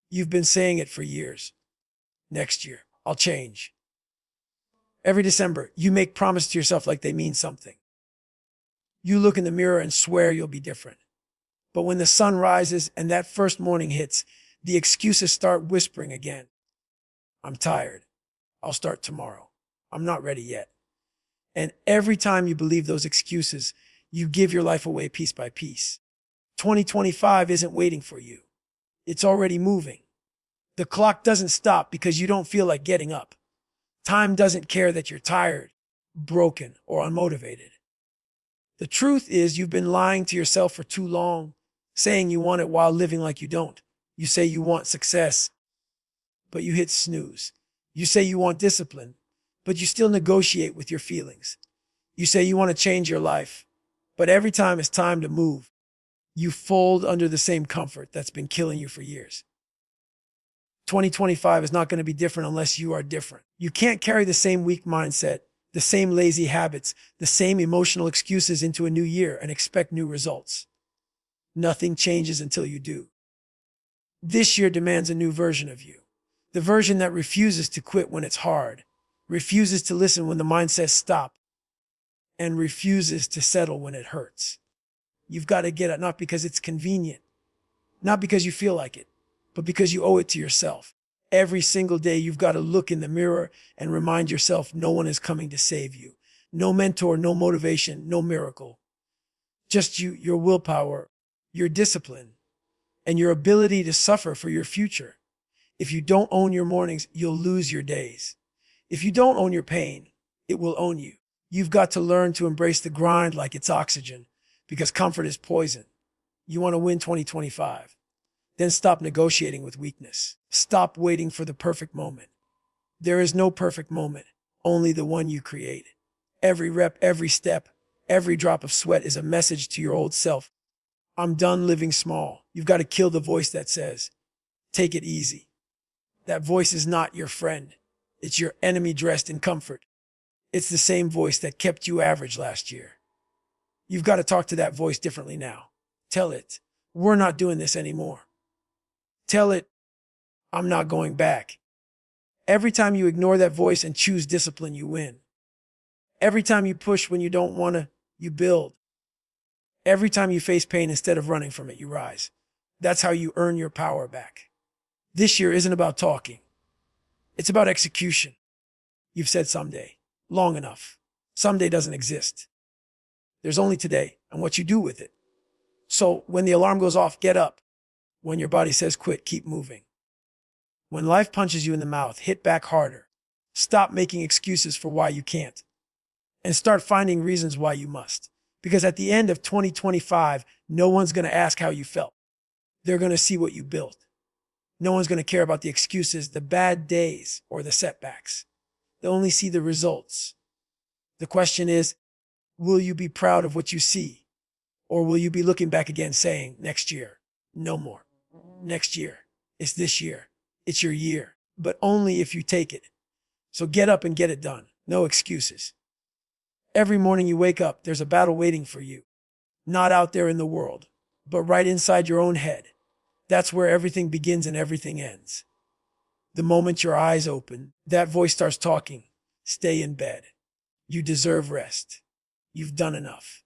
You've been saying it for years. Next year, I'll change. Every December, you make promises to yourself like they mean something. You look in the mirror and swear you'll be different. But when the sun rises and that first morning hits, the excuses start whispering again. I'm tired. I'll start tomorrow. I'm not ready yet. And every time you believe those excuses, you give your life away piece by piece. 2025 isn't waiting for you. It's already moving. The clock doesn't stop because you don't feel like getting up. Time doesn't care that you're tired, broken, or unmotivated. The truth is you've been lying to yourself for too long, saying you want it while living like you don't. You say you want success, but you hit snooze. You say you want discipline, but you still negotiate with your feelings. You say you want to change your life, but every time it's time to move, you fold under the same comfort that's been killing you for years. 2025 is not going to be different unless you are different. You can't carry the same weak mindset, the same lazy habits, the same emotional excuses into a new year and expect new results. Nothing changes until you do. This year demands a new version of you. The version that refuses to quit when it's hard, refuses to listen when the mind says stop, and refuses to settle when it hurts. You've got to get it, not because it's convenient, not because you feel like it, but because you owe it to yourself. Every single day, you've got to look in the mirror and remind yourself no one is coming to save you. No mentor, no motivation, no miracle. Just you, your willpower, your discipline, and your ability to suffer for your future. If you don't own your mornings, you'll lose your days. If you don't own your pain, it will own you. You've got to learn to embrace the grind like it's oxygen, because comfort is poison. You want to win 2025. Then stop negotiating with weakness. Stop waiting for the perfect moment. There is no perfect moment, only the one you create. Every rep, every step, every drop of sweat is a message to your old self. I'm done living small. You've got to kill the voice that says, take it easy. That voice is not your friend. It's your enemy dressed in comfort. It's the same voice that kept you average last year. You've got to talk to that voice differently now. Tell it, we're not doing this anymore. Tell it, I'm not going back. Every time you ignore that voice and choose discipline, you win. Every time you push when you don't want to, you build. Every time you face pain instead of running from it, you rise. That's how you earn your power back. This year isn't about talking. It's about execution. You've said someday. Long enough. Someday doesn't exist. There's only today and what you do with it. So when the alarm goes off, get up. When your body says quit, keep moving. When life punches you in the mouth, hit back harder. Stop making excuses for why you can't. And start finding reasons why you must. Because at the end of 2025, no one's going to ask how you felt. They're going to see what you built. No one's going to care about the excuses, the bad days, or the setbacks. They'll only see the results. The question is, will you be proud of what you see? Or will you be looking back again saying, next year, no more. Next year, it's this year. It's your year, but only if you take it. So get up and get it done. No excuses. Every morning you wake up, there's a battle waiting for you. Not out there in the world, but right inside your own head. That's where everything begins and everything ends. The moment your eyes open, that voice starts talking. Stay in bed. You deserve rest. You've done enough.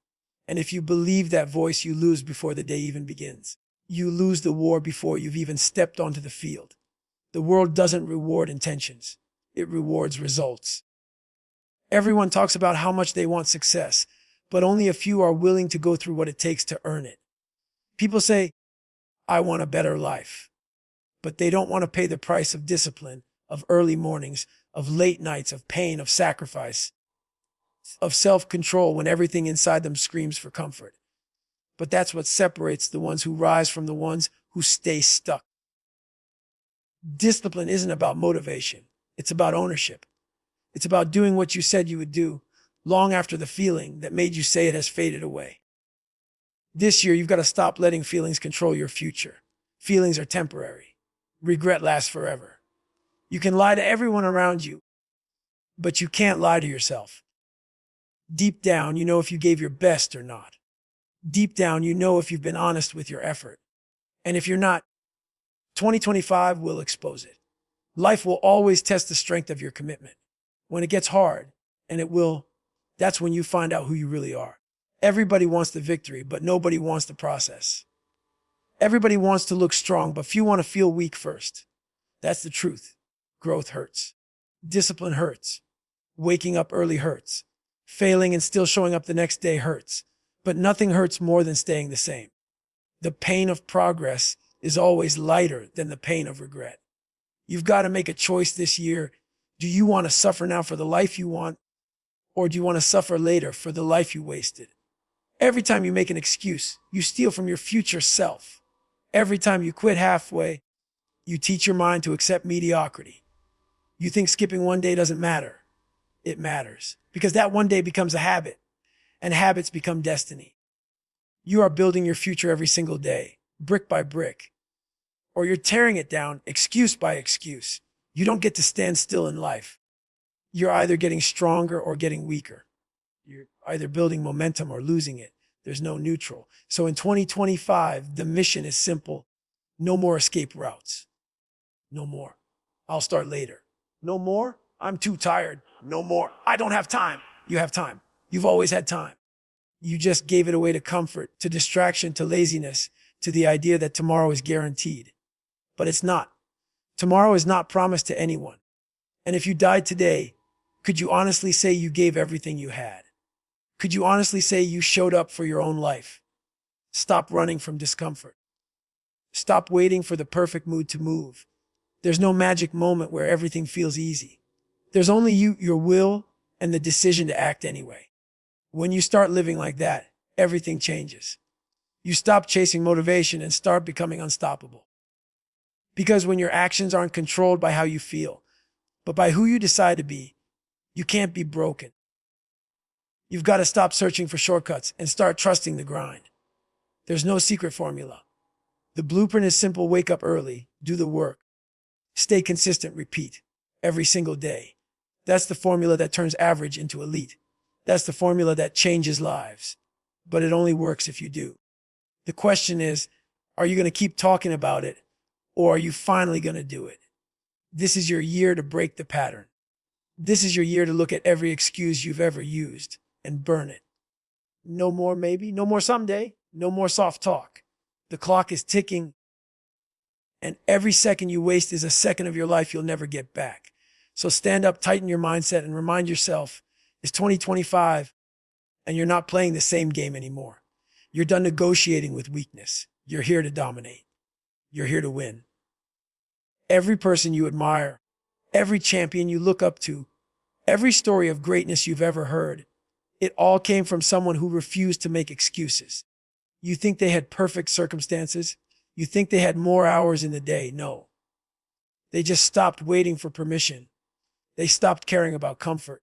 And if you believe that voice, you lose before the day even begins. You lose the war before you've even stepped onto the field. The world doesn't reward intentions. It rewards results. Everyone talks about how much they want success, but only a few are willing to go through what it takes to earn it. People say, I want a better life, but they don't want to pay the price of discipline, of early mornings, of late nights, of pain, of sacrifice, of self-control when everything inside them screams for comfort. But that's what separates the ones who rise from the ones who stay stuck. Discipline isn't about motivation. It's about ownership. It's about doing what you said you would do long after the feeling that made you say it has faded away. This year, you've got to stop letting feelings control your future. Feelings are temporary. Regret lasts forever. You can lie to everyone around you, but you can't lie to yourself. Deep down, you know if you gave your best or not. Deep down, you know if you've been honest with your effort. And if you're not, 2025 will expose it. Life will always test the strength of your commitment. When it gets hard, and it will, that's when you find out who you really are. Everybody wants the victory, but nobody wants the process. Everybody wants to look strong, but few want to feel weak first. That's the truth. Growth hurts. Discipline hurts. Waking up early hurts. Failing and still showing up the next day hurts. But nothing hurts more than staying the same. The pain of progress is always lighter than the pain of regret. You've got to make a choice this year. Do you want to suffer now for the life you want, or do you want to suffer later for the life you wasted? Every time you make an excuse, you steal from your future self. Every time you quit halfway, you teach your mind to accept mediocrity. You think skipping one day doesn't matter. It matters, because that one day becomes a habit, and habits become destiny. You are building your future every single day, brick by brick, or you're tearing it down excuse by excuse. You don't get to stand still in life. You're either getting stronger or getting weaker. You're either building momentum or losing it. There's no neutral. So in 2025, the mission is simple. No more escape routes. No more. I'll start later. No more. I'm too tired. No more. I don't have time. You have time. You've always had time. You just gave it away to comfort, to distraction, to laziness, to the idea that tomorrow is guaranteed. But it's not. Tomorrow is not promised to anyone. And if you died today, could you honestly say you gave everything you had? Could you honestly say you showed up for your own life? Stop running from discomfort. Stop waiting for the perfect mood to move. There's no magic moment where everything feels easy. There's only you, your will, and the decision to act anyway. When you start living like that, everything changes. You stop chasing motivation and start becoming unstoppable. Because when your actions aren't controlled by how you feel, but by who you decide to be, you can't be broken. You've got to stop searching for shortcuts and start trusting the grind. There's no secret formula. The blueprint is simple: wake up early, do the work, stay consistent, repeat every single day. That's the formula that turns average into elite. That's the formula that changes lives. But it only works if you do. The question is, are you going to keep talking about it, or are you finally going to do it? This is your year to break the pattern. This is your year to look at every excuse you've ever used and burn it. No more maybe, no more someday, no more soft talk. The clock is ticking, and every second you waste is a second of your life you'll never get back. So stand up, tighten your mindset, and remind yourself, it's 2025, and you're not playing the same game anymore. You're done negotiating with weakness. You're here to dominate. You're here to win. Every person you admire, every champion you look up to, every story of greatness you've ever heard, it all came from someone who refused to make excuses. You think they had perfect circumstances? You think they had more hours in the day? No. They just stopped waiting for permission. They stopped caring about comfort.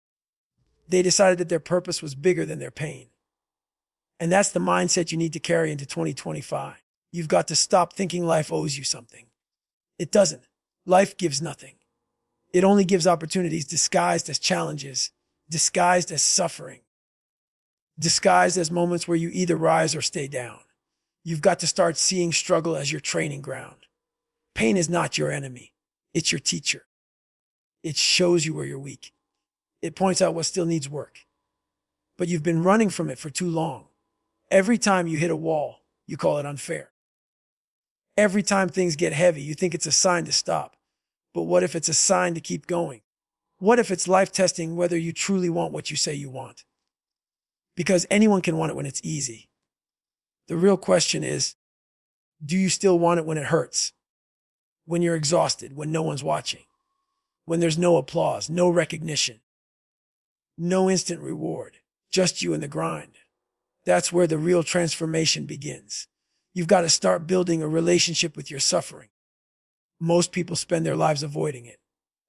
They decided that their purpose was bigger than their pain. And that's the mindset you need to carry into 2025. You've got to stop thinking life owes you something. It doesn't. Life gives nothing. It only gives opportunities disguised as challenges, disguised as suffering, disguised as moments where you either rise or stay down. You've got to start seeing struggle as your training ground. Pain is not your enemy. It's your teacher. It shows you where you're weak. It points out what still needs work. But you've been running from it for too long. Every time you hit a wall, you call it unfair. Every time things get heavy, you think it's a sign to stop. But what if it's a sign to keep going? What if it's life testing whether you truly want what you say you want? Because anyone can want it when it's easy. The real question is, do you still want it when it hurts? When you're exhausted, when no one's watching, when there's no applause, no recognition, no instant reward, just you and the grind. That's where the real transformation begins. You've got to start building a relationship with your suffering. Most people spend their lives avoiding it.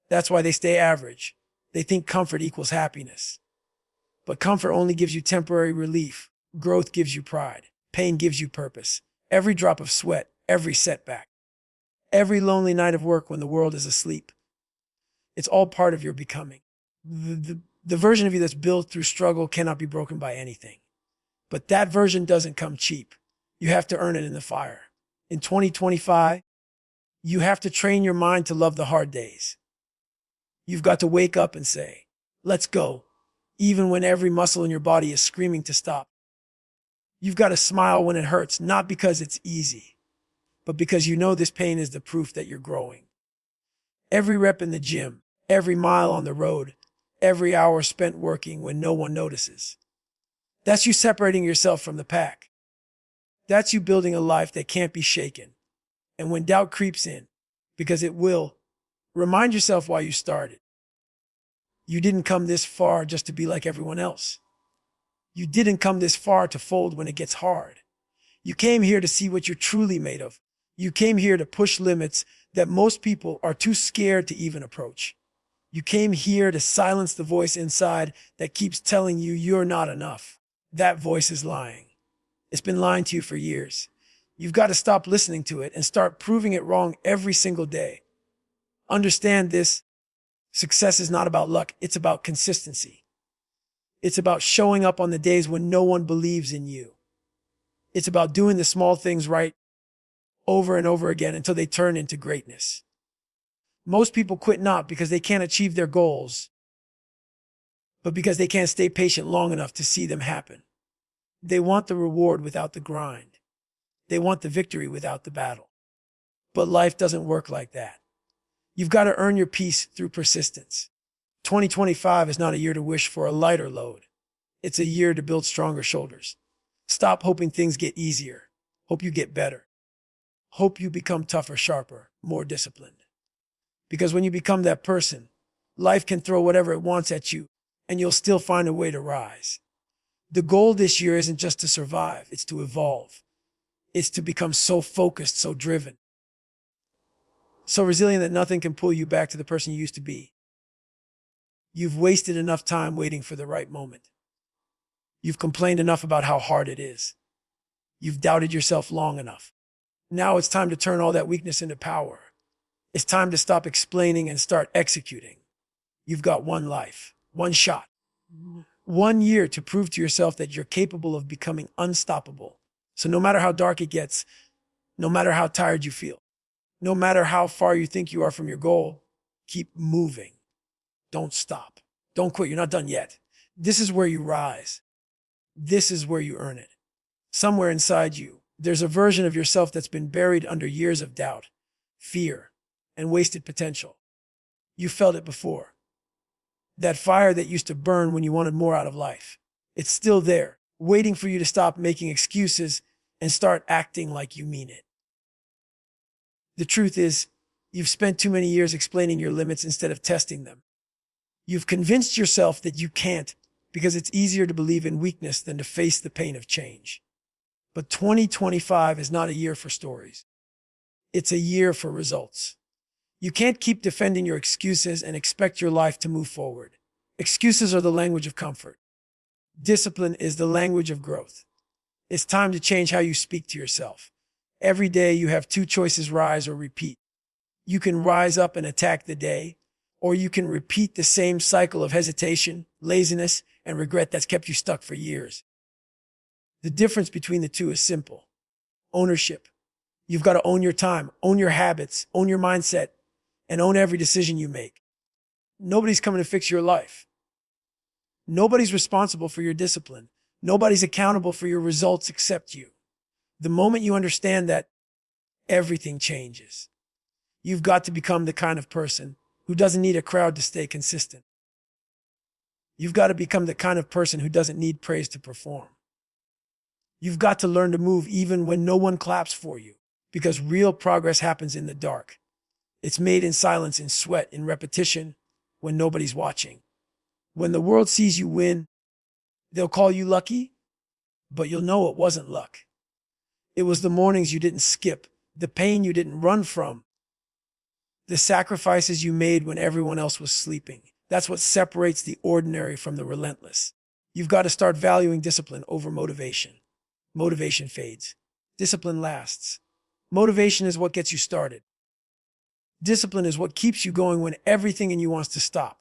That's why they stay average. They think comfort equals happiness. But comfort only gives you temporary relief. Growth gives you pride. Pain gives you purpose. Every drop of sweat, every setback, every lonely night of work when the world is asleep. It's all part of your becoming. The version of you that's built through struggle cannot be broken by anything. But that version doesn't come cheap. You have to earn it in the fire. In 2025, You have to train your mind to love the hard days. You've got to wake up and say, let's go, even when every muscle in your body is screaming to stop. You've got to smile when it hurts, not because it's easy, but because you know this pain is the proof that you're growing. Every rep in the gym, every mile on the road, every hour spent working when no one notices. That's you separating yourself from the pack. That's you building a life that can't be shaken. And when doubt creeps in, because it will, remind yourself why you started. You didn't come this far just to be like everyone else. You didn't come this far to fold when it gets hard. You came here to see what you're truly made of. You came here to push limits that most people are too scared to even approach. You came here to silence the voice inside that keeps telling you you're not enough. That voice is lying. It's been lying to you for years. You've got to stop listening to it and start proving it wrong every single day. Understand this. Success is not about luck. It's about consistency. It's about showing up on the days when no one believes in you. It's about doing the small things right over and over again until they turn into greatness. Most people quit not because they can't achieve their goals, but because they can't stay patient long enough to see them happen. They want the reward without the grind. They want the victory without the battle. But life doesn't work like that. You've got to earn your peace through persistence. 2025 is not a year to wish for a lighter load. It's a year to build stronger shoulders. Stop hoping things get easier. Hope you get better. Hope you become tougher, sharper, more disciplined. Because when you become that person, life can throw whatever it wants at you, and you'll still find a way to rise. The goal this year isn't just to survive, it's to evolve. It's to become so focused, so driven, so resilient that nothing can pull you back to the person you used to be. You've wasted enough time waiting for the right moment. You've complained enough about how hard it is. You've doubted yourself long enough. Now it's time to turn all that weakness into power. It's time to stop explaining and start executing. You've got one life, one shot, 1 year to prove to yourself that you're capable of becoming unstoppable. So no matter how dark it gets, no matter how tired you feel, no matter how far you think you are from your goal, keep moving. Don't stop. Don't quit. You're not done yet. This is where you rise. This is where you earn it. Somewhere inside you, there's a version of yourself that's been buried under years of doubt, fear, and wasted potential. You felt it before. That fire that used to burn when you wanted more out of life. It's still there, waiting for you to stop making excuses and start acting like you mean it. The truth is, you've spent too many years explaining your limits instead of testing them. You've convinced yourself that you can't because it's easier to believe in weakness than to face the pain of change. But 2025 is not a year for stories. It's a year for results. You can't keep defending your excuses and expect your life to move forward. Excuses are the language of comfort. Discipline is the language of growth. It's time to change how you speak to yourself. Every day you have two choices: rise or repeat. You can rise up and attack the day, or you can repeat the same cycle of hesitation, laziness, and regret that's kept you stuck for years. The difference between the two is simple. Ownership. You've got to own your time, own your habits, own your mindset, and own every decision you make. Nobody's coming to fix your life. Nobody's responsible for your discipline. Nobody's accountable for your results except you. The moment you understand that, everything changes. You've got to become the kind of person who doesn't need a crowd to stay consistent. You've got to become the kind of person who doesn't need praise to perform. You've got to learn to move even when no one claps for you, because real progress happens in the dark. It's made in silence, in sweat, in repetition, when nobody's watching. When the world sees you win, they'll call you lucky, but you'll know it wasn't luck. It was the mornings you didn't skip, the pain you didn't run from, the sacrifices you made when everyone else was sleeping. That's what separates the ordinary from the relentless. You've got to start valuing discipline over motivation. Motivation fades. Discipline lasts. Motivation is what gets you started. Discipline is what keeps you going when everything in you wants to stop.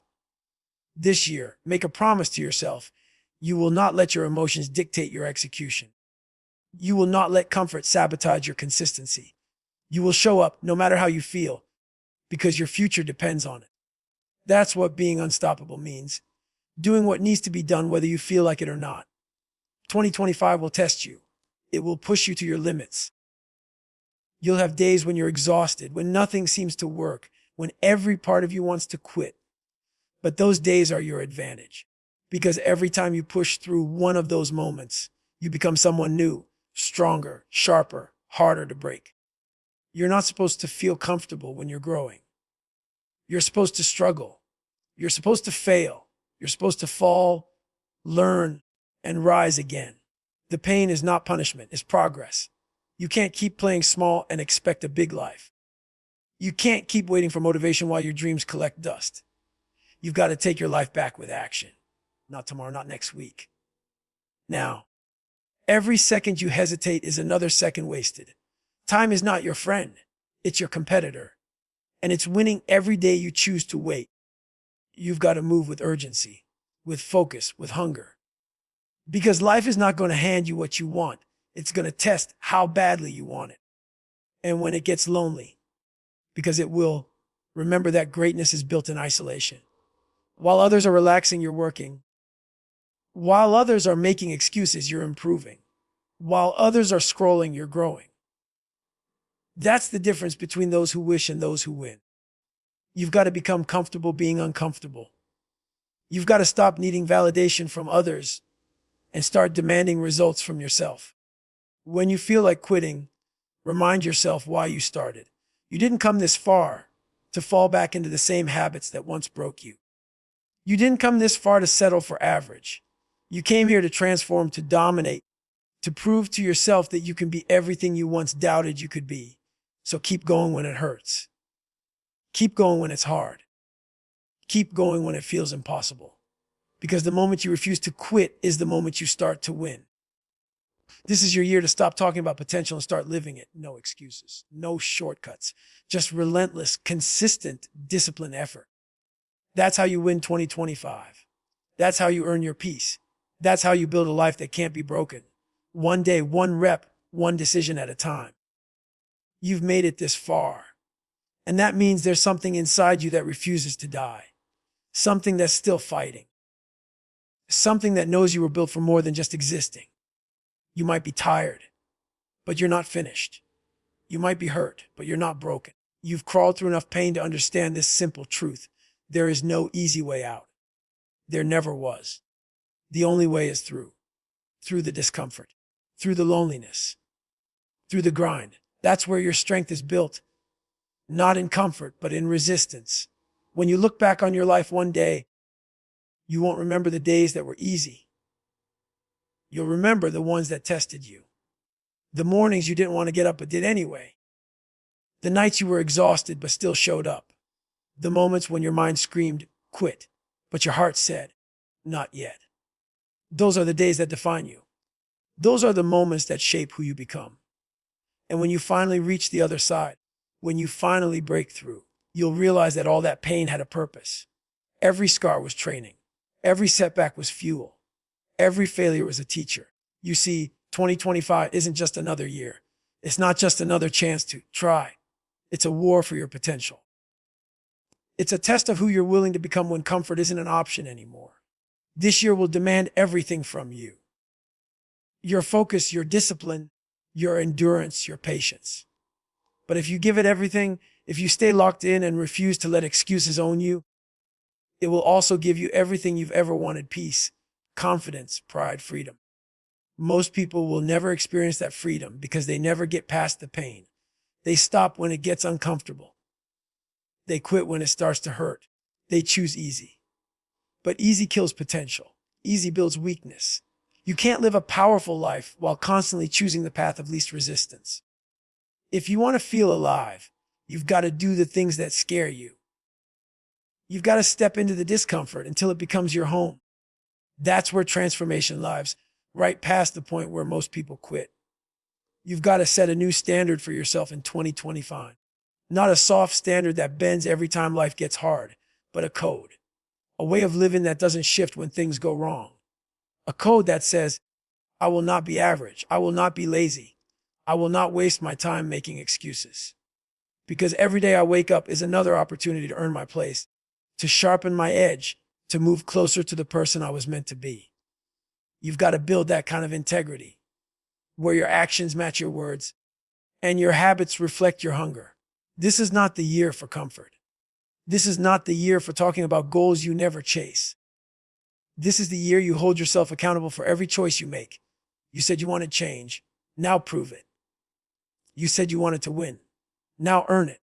This year, make a promise to yourself. You will not let your emotions dictate your execution. You will not let comfort sabotage your consistency. You will show up no matter how you feel because your future depends on it. That's what being unstoppable means. Doing what needs to be done whether you feel like it or not. 2025 will test you. It will push you to your limits. You'll have days when you're exhausted, when nothing seems to work, when every part of you wants to quit. But those days are your advantage. Because every time you push through one of those moments, you become someone new, stronger, sharper, harder to break. You're not supposed to feel comfortable when you're growing. You're supposed to struggle. You're supposed to fail. You're supposed to fall, learn, and rise again. The pain is not punishment, it's progress. You can't keep playing small and expect a big life. You can't keep waiting for motivation while your dreams collect dust. You've got to take your life back with action. Not tomorrow, not next week. Now, every second you hesitate is another second wasted. Time is not your friend. It's your competitor. And it's winning every day you choose to wait. You've got to move with urgency, with focus, with hunger. Because life is not going to hand you what you want. It's going to test how badly you want it. And when it gets lonely, because it will, remember that greatness is built in isolation. While others are relaxing, you're working. While others are making excuses, you're improving. While others are scrolling, you're growing. That's the difference between those who wish and those who win. You've got to become comfortable being uncomfortable. You've got to stop needing validation from others and start demanding results from yourself. When you feel like quitting, remind yourself why you started. You didn't come this far to fall back into the same habits that once broke you. You didn't come this far to settle for average. You came here to transform, to dominate, to prove to yourself that you can be everything you once doubted you could be. So keep going when it hurts. Keep going when it's hard. Keep going when it feels impossible. Because the moment you refuse to quit is the moment you start to win. This is your year to stop talking about potential and start living it. No excuses, no shortcuts, just relentless, consistent, disciplined effort. That's how you win 2025. That's how you earn your peace. That's how you build a life that can't be broken. One day, one rep, one decision at a time. You've made it this far. And that means there's something inside you that refuses to die. Something that's still fighting. Something that knows you were built for more than just existing. You might be tired, but you're not finished. You might be hurt, but you're not broken. You've crawled through enough pain to understand this simple truth. There is no easy way out. There never was. The only way is through the discomfort, through the loneliness, through the grind. That's where your strength is built, not in comfort, but in resistance. When you look back on your life one day, you won't remember the days that were easy. You'll remember the ones that tested you. The mornings you didn't want to get up but did anyway. The nights you were exhausted but still showed up. The moments when your mind screamed, quit, but your heart said, not yet. Those are the days that define you. Those are the moments that shape who you become. And when you finally reach the other side, when you finally break through, you'll realize that all that pain had a purpose. Every scar was training. Every setback was fuel. Every failure was a teacher. You see, 2025 isn't just another year. It's not just another chance to try. It's a war for your potential. It's a test of who you're willing to become when comfort isn't an option anymore. This year will demand everything from you. Your focus, your discipline, your endurance, your patience. But if you give it everything, if you stay locked in and refuse to let excuses own you, it will also give you everything you've ever wanted: peace, confidence, pride, freedom. Most people will never experience that freedom because they never get past the pain. They stop when it gets uncomfortable. They quit when it starts to hurt. They choose easy. But easy kills potential. Easy builds weakness. You can't live a powerful life while constantly choosing the path of least resistance. If you want to feel alive, you've got to do the things that scare you. You've got to step into the discomfort until it becomes your home. That's where transformation lives, right past the point where most people quit. You've got to set a new standard for yourself in 2025. Not a soft standard that bends every time life gets hard, but a code. A way of living that doesn't shift when things go wrong. A code that says, I will not be average. I will not be lazy. I will not waste my time making excuses. Because every day I wake up is another opportunity to earn my place, to sharpen my edge, to move closer to the person I was meant to be. You've got to build that kind of integrity, where your actions match your words and your habits reflect your hunger. This is not the year for comfort. This is not the year for talking about goals you never chase. This is the year you hold yourself accountable for every choice you make. You said you wanted change. Now prove it. You said you wanted to win. Now earn it.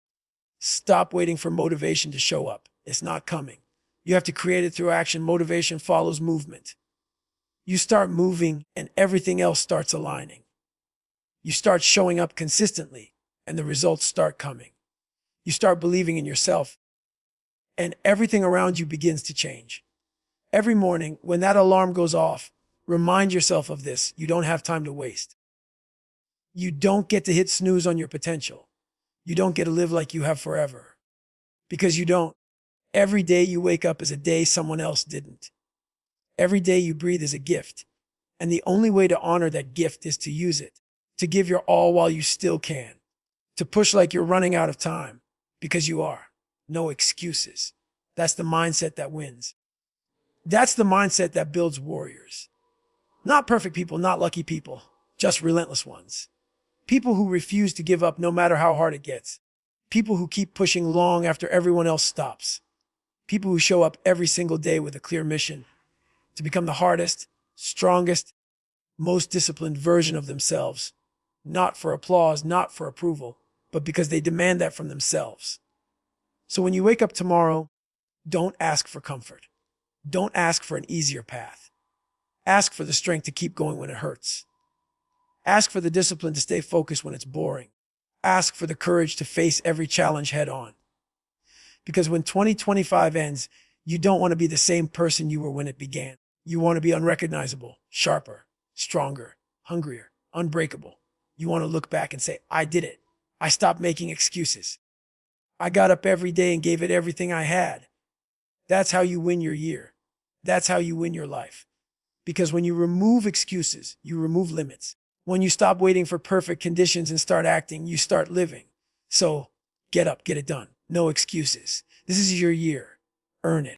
Stop waiting for motivation to show up. It's not coming. You have to create it through action. Motivation follows movement. You start moving and everything else starts aligning. You start showing up consistently and the results start coming. You start believing in yourself and everything around you begins to change. Every morning when that alarm goes off, remind yourself of this. You don't have time to waste. You don't get to hit snooze on your potential. You don't get to live like you have forever. Because you don't. Every day you wake up is a day someone else didn't. Every day you breathe is a gift. And the only way to honor that gift is to use it, to give your all while you still can, to push like you're running out of time, because you are. No excuses. That's the mindset that wins. That's the mindset that builds warriors. Not perfect people, not lucky people, just relentless ones. People who refuse to give up no matter how hard it gets. People who keep pushing long after everyone else stops. People who show up every single day with a clear mission to become the hardest, strongest, most disciplined version of themselves. Not for applause, not for approval, but because they demand that from themselves. So when you wake up tomorrow, don't ask for comfort. Don't ask for an easier path. Ask for the strength to keep going when it hurts. Ask for the discipline to stay focused when it's boring. Ask for the courage to face every challenge head on. Because when 2025 ends, you don't want to be the same person you were when it began. You want to be unrecognizable, sharper, stronger, hungrier, unbreakable. You want to look back and say, I did it. I stopped making excuses. I got up every day and gave it everything I had. That's how you win your year. That's how you win your life. Because when you remove excuses, you remove limits. When you stop waiting for perfect conditions and start acting, you start living. So get up, get it done. No excuses. This is your year. Earn it.